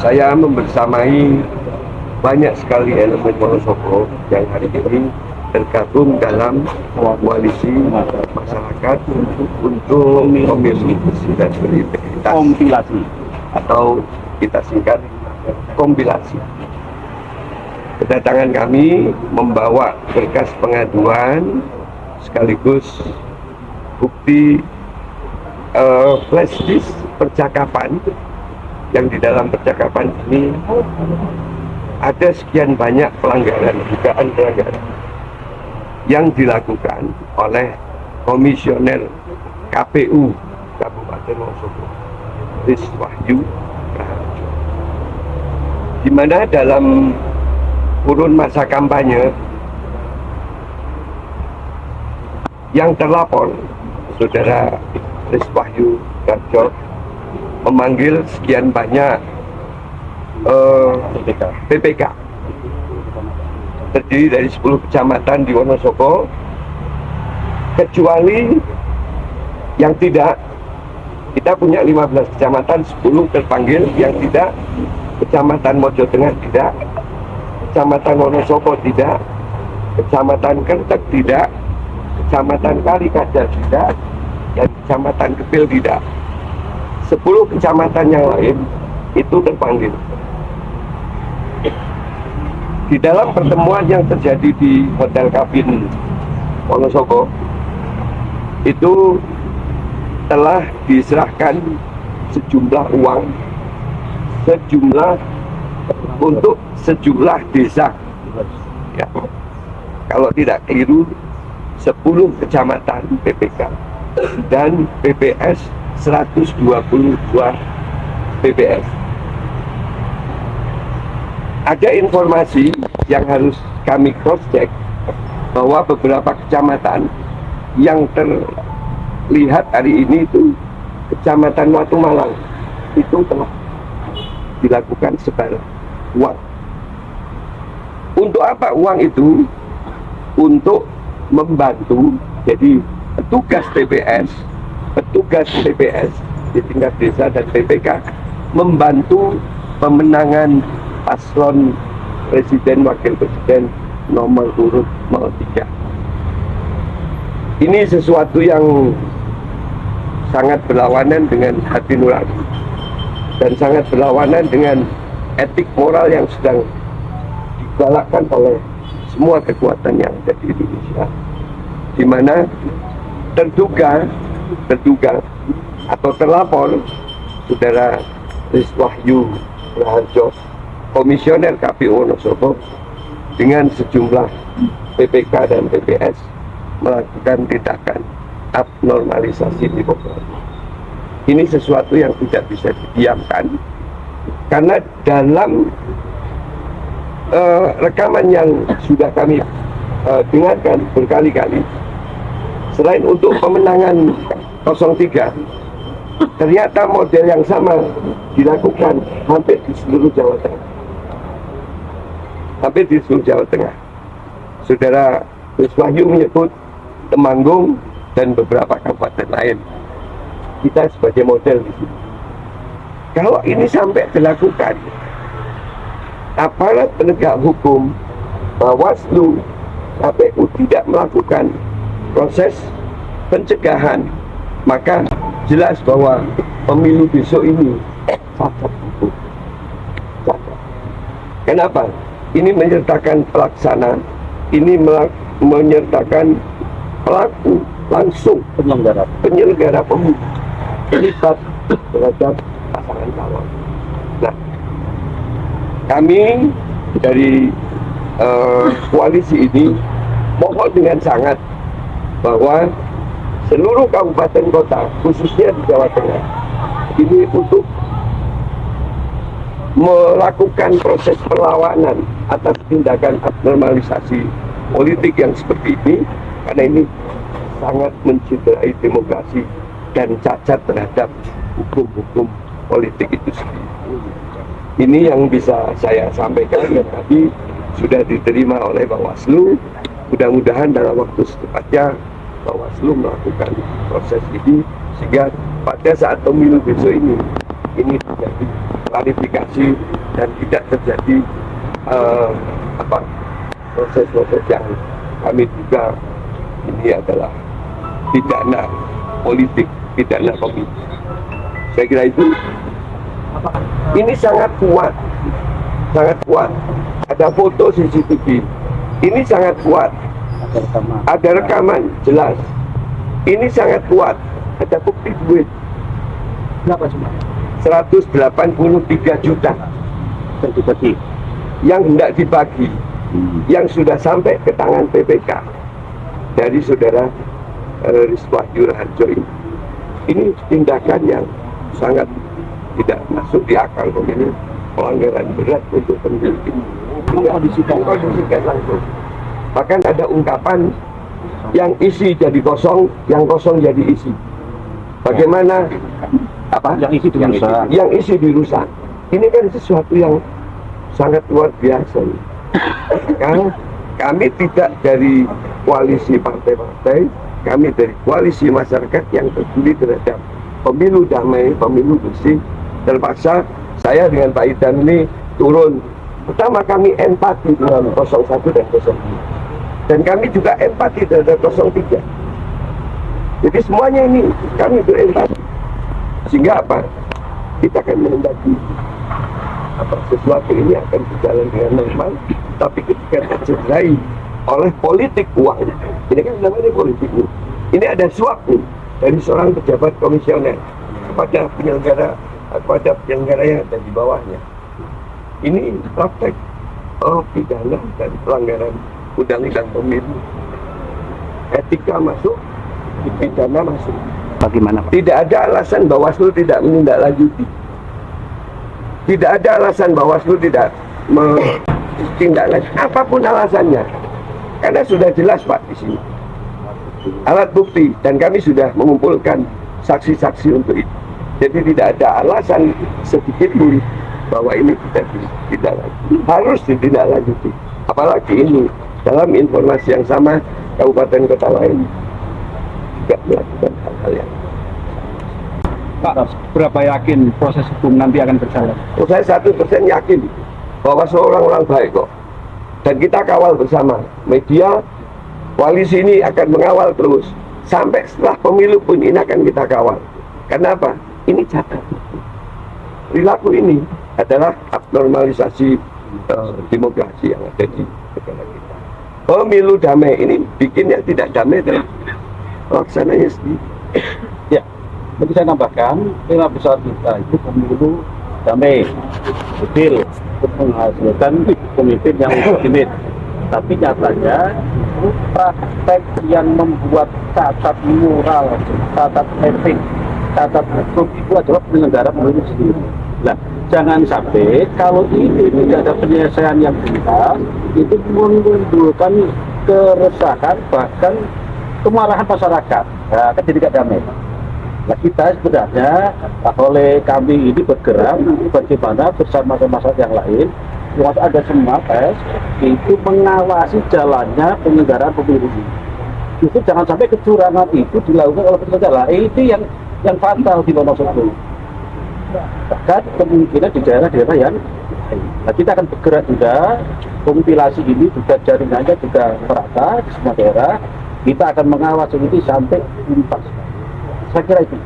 saya membersamai banyak sekali elemen Wonosobo yang hari ini tergabung dalam koalisi masyarakat untuk pemilu bersih dan berintegritas, kompilasi atau kita singkat kompilasi. Kedatangan kami membawa berkas pengaduan sekaligus bukti flash disk percakapan yang di dalam percakapan ini ada sekian banyak pelanggaran, dugaan pelanggaran yang dilakukan oleh komisioner KPU Kabupaten Wonosobo, Ris Wahyu Raharjo, di mana dalam kurun masa kampanye yang terlapor, Saudara Ris Wahyu Raharjo memanggil sekian banyak PPK terdiri dari 10 kecamatan di Wonosobo, kecuali yang tidak. Kita punya 15 kecamatan, 10 terpanggil, yang tidak Kecamatan Mojo Tengah tidak, Kecamatan Wonosobo tidak, Kecamatan Kertek tidak, Kecamatan Kalikajar tidak, dan Kecamatan Kepil tidak. 10 kecamatan yang lain itu terpanggil. Di dalam pertemuan yang terjadi di Hotel Kabin Wonosobo itu telah diserahkan sejumlah uang untuk sejumlah desa, ya. Kalau tidak keliru 10 kecamatan PPK dan PPS 122 PPS. Ada informasi yang harus kami cross check bahwa beberapa kecamatan yang terlihat hari ini itu Kecamatan Watu Malang itu telah dilakukan sebar uang. Untuk apa uang itu? Untuk membantu, jadi petugas TPS di tingkat desa dan PPK membantu pemenangan paslon presiden wakil presiden nomor urut 03. Ini sesuatu yang sangat berlawanan dengan hati nurani dan sangat berlawanan dengan etik moral yang sedang digalakkan oleh semua kekuatan yang ada di Indonesia, di mana terduga atau terlapor Saudara Ris Wahyu Raharjo, komisioner KPU Wonosobo, dengan sejumlah PPK dan PPS melakukan tindakan abnormalisasi demokrasi. Ini sesuatu yang tidak bisa didiamkan, karena dalam rekaman yang sudah kami dengarkan berkali-kali, selain untuk pemenangan 03, ternyata model yang sama dilakukan hampir di seluruh Jawa Tengah. Saudara Ris Wahyu menyebut Temanggung dan beberapa kabupaten lain. Kita sebagai model di sini. Kalau ini sampai dilakukan, aparat penegak hukum, Bawaslu, KPU tidak melakukan proses pencegahan, maka jelas bahwa pemilu besok ini cacat hukum. Kenapa? Ini menyertakan pelaksana, ini menyertakan pelaku langsung penyelenggara pemilu terlibat terhadap pasangan calon. Nah, kami dari koalisi ini mohon dengan sangat bahwa seluruh kabupaten kota, khususnya di Jawa Tengah, ini untuk melakukan proses perlawanan atas tindakan abnormalisasi politik yang seperti ini, karena ini sangat mencederai demokrasi dan cacat terhadap hukum-hukum politik itu sendiri. Ini yang bisa saya sampaikan, dan tadi sudah diterima oleh Bawaslu. Mudah-mudahan dalam waktu secepatnya Bawaslu melakukan proses ini, sehingga pada saat pemilu besok ini terjadi klarifikasi dan tidak terjadi proses-proses yang kami duga ini adalah pidana politik, pidana pemilu. Saya kira itu ini sangat kuat, sangat kuat. Ada foto CCTV, ini sangat kuat. Ada rekaman jelas. Ini sangat kuat. Ada bukti duit. Berapa cuma? 183 juta yang hendak dibagi, yang sudah sampai ke tangan PPK dari saudara Rizwan Yurharjo ini. Ini tindakan yang sangat tidak masuk di akal pemilu, pelanggaran berat untuk pemilu ini. Mengkondisikan langsung. Bahkan ada ungkapan yang isi jadi kosong, yang kosong jadi isi. Bagaimana apa? Yang isi dirusak. Yang isi dirusak. Ini kan sesuatu yang sangat luar biasa. Karena kami tidak dari koalisi partai-partai, kami dari koalisi masyarakat yang peduli terhadap pemilu damai, pemilu bersih. Terpaksa saya dengan Pak Idam ini turun. Pertama kami empati dengan 01 dan 02. Dan kami juga empati terhadap 03. Jadi semuanya ini kami berempati. Sehingga apa? Kita akan menghendaki sesuatu ini akan berjalan dengan normal. Tapi ketika tercederai oleh politik uang, ini kan namanya politik uang. Ini ada suap nih dari seorang pejabat komisioner kepada penyelenggara yang ada di bawahnya. Ini praktek pidana dan pelanggaran undang-undang pemilu. Etika masuk, pidana masuk. Bagaimana, Pak? Tidak ada alasan Bawaslu tidak menindaklanjuti. Tidak ada alasan Bawaslu tidak menindaklanjuti. Apapun alasannya, karena sudah jelas Pak di sini. Alat bukti dan kami sudah mengumpulkan saksi-saksi untuk itu. Jadi tidak ada alasan sedikit pun bahwa ini tidak harus ditindaklanjuti. Apalagi ini dalam informasi yang sama kabupaten kota lain juga melakukan hal-hal yang. Pak, berapa yakin proses hukum nanti akan berjalan? Saya 100% yakin bahwa seorang orang baik kok. Dan kita kawal bersama. Media, koalisi ini akan mengawal terus. Sampai setelah pemilu pun ini akan kita kawal. Kenapa? Ini catat. Perilaku ini adalah abnormalisasi demokrasi yang ada di negara kita. Pemilu damai ini bikinnya tidak damai adalah pelaksananya sendiri. Ya, bagi saya tambahkan, tema besar kita itu pemilu damai, adil, untuk menghasilkan pemimpin yang legitimit. Tapi nyatanya praktek yang membuat cacat moral, cacat etik, cacat hukum itu adalah penyelenggara pemilu sendiri. Nah, jangan sampai kalau ini tidak ada penyelesaian yang tuntas, itu menimbulkan keresahan bahkan kemarahan masyarakat. Nah, kan jadi tidak damai. Nah, kita sebenarnya oleh kami ini bergerak bagaimana bersama masyarakat yang lain, yang ada semua tes itu mengawasi jalannya penyelenggaraan pemilu ini. Itu jangan sampai kecurangan itu dilakukan oleh penyelenggara. Itu yang fatal di nomor 1. Bahkan kemungkinan di daerah-daerah yang lain. Nah, kita akan bergerak juga, kompilasi ini juga jaringannya juga merata di semua daerah. Kita akan mengawasi ini sampai tuntas. Saya kira itu.